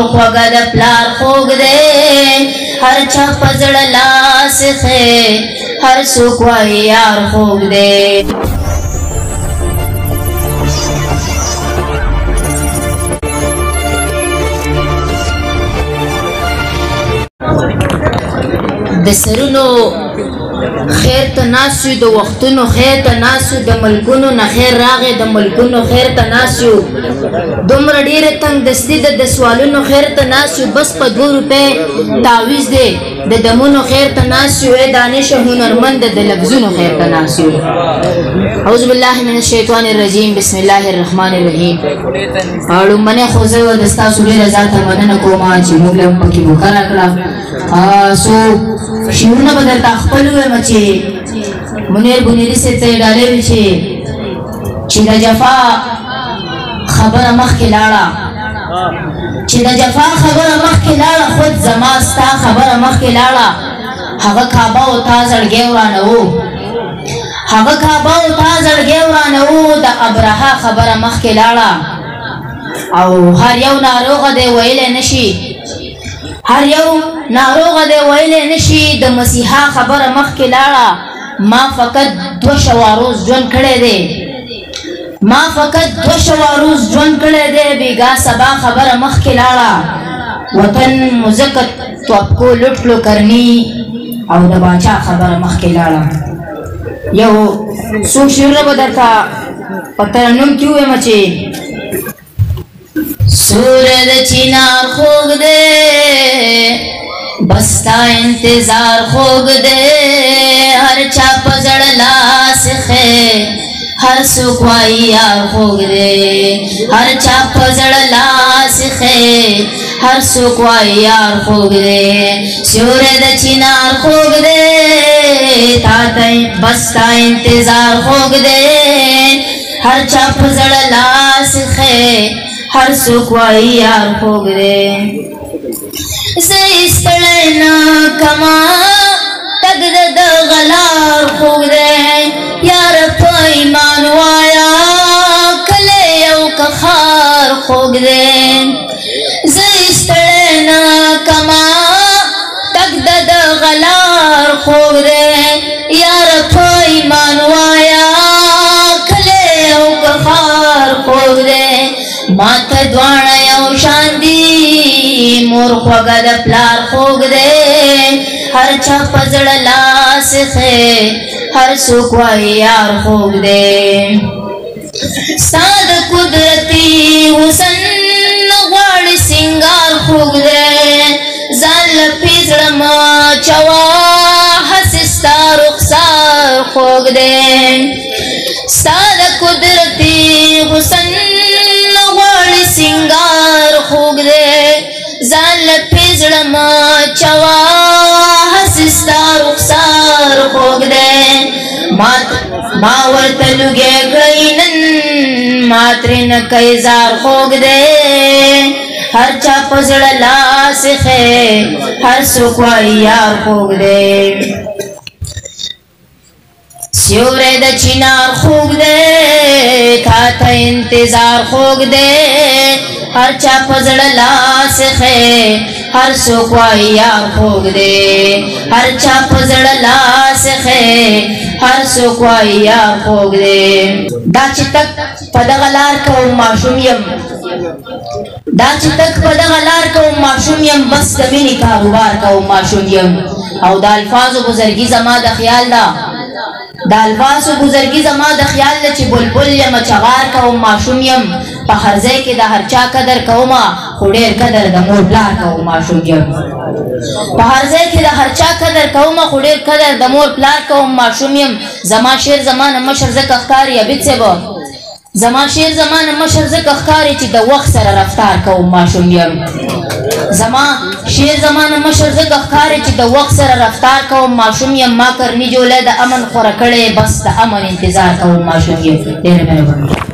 مور خوږه د پلار خوږ دی هر چا په زړه لاس ایښی هر څوک وایي یار خوږ دی د سرونو خیر ته ناست یو د وختونو خیر ته ناست یو د ملکونو نه خیر راغی د ملکونو خیر ته ناست یو دومره ډېره تنګ دستي ده د سوالونو خیر ته ناست یو بس په 2 روپۍ تعویض دی د دمونو خیر ته ناست یو ای دانش هنرمند د لفظونو خیر ته ناست یو اعوذ بالله من الشیطان الرجیم بسم الله الرحمن الرحیم لومبنۍ خو زه د ستاسو ډېره زیاته مننه کوم چې موږ له پکې موقع راکړه څو شعرونه به درته خپل ووایم چې منیر بنیري صاحب ته یې ډالۍ وي چې د جفا خبره مخکې لاړه چې د جفا خبره مخکې لاړه خود زما ستا خبره مخکې لاړه هغه کعبه او تا زړګی ورانه و هغه کعبه او تا زړګی ورانه و د ابرهه خبره مخکې لاړه او هر یو ناروغه دی ویلی نشي هر یو ناروغه دی ویلی نشي د مسیحا خبره مخکې لاړه ما فقط 2 شوا روز ژوند کړی دی ما فقط 2 شوا روز ژوند کړی دی بیګا سبا خبره مخکې لاړه وطن مزکت توپکو لوټ کړو کرني او د باچا خبره مخکې لاړه یو څو شعرونه به درته په ترنم کې ووایم چې سوره د چنار خوږ دی بستا انتظار خوږ دی هر چا په زړه لاس ایښی هر څوک وایي یار خوږ دی هر چا په زړه لاس ایښی هر څوک وایي یار خوږ دی سیوری د چنار خوږ دی تا ته بستا انتظار خوږ دی هر چا په زړه لاس ایښی هر څوک وایي یار خوږ دی زه ستړی نه کما تګ د دغه لار خوږ دی یاره په ایمان وایه کلی یو که ښار خوږ دی زه ستړی نه کما تګ د دغه لار خوږ دی یاره په ایمان وایه کلی یو که ښار خوږ دی ما ته دواړه یو شان دي مور خوږه د پلار خوږ دی هر چا په زړه لاس ایښی هر څوک وایي یار خوږ دی ستا د قدرتي حسن غواړي سینګار خوږ دی ځان له پې زړه مه چوه هسې ستا رخسار خوږ دی ستا د قدرتي حسن غواړي سینګار خوږ دی ځان له پې زړه مه چوه هسې ستا رخسار خوږ دی ما ورته لوګی کړی نن ما ترې نه کوي زار خوږ دی هر چا په زړه لاس ایښی هر څوک وایي یار خوږ دی سیوری د چنار خوږ دی تا ته انتظار خوږ دی هر چا په زړه لاس ایښی هر څوک وایي یار خوږ دی هر چا په زړه لاس ایښی هر څوک وایي یار خوږ دی دا چې تک په دغه لار کوم ماشوم یم دا چې تک په دغه لار کوم ماشوم یم بس د مینې کاروبار کوم ماشوم یم او د الفاظو بزرګي زما د خیال ده د الفاظو بزرګي زما د خیال ده چې بلبل یم چغار کوم ماشوم یم په هر ځای کې د هر چا قدر کومه خو ډېر قدر د مور پلار کوم ماشوم یم په هر ځای کې د هر چا قدر کومه خو ډېر قدر د مور پلار کوم ماشوم یم زما شعر زما نه مشر ځکه ښکاري عبید صاحب زما شعر زما نه مشر ځکه ښکاري چې د وخت سره رفتار کوم ماشوم یم زما شعر زما نه مشر ځکه ښکاري چې د وخت سره رفتار کوم ماشوم یم ما کرني جولی د امن خوره کړی بس د امن انتظار کوم ماشوم یم ډېره مهرباني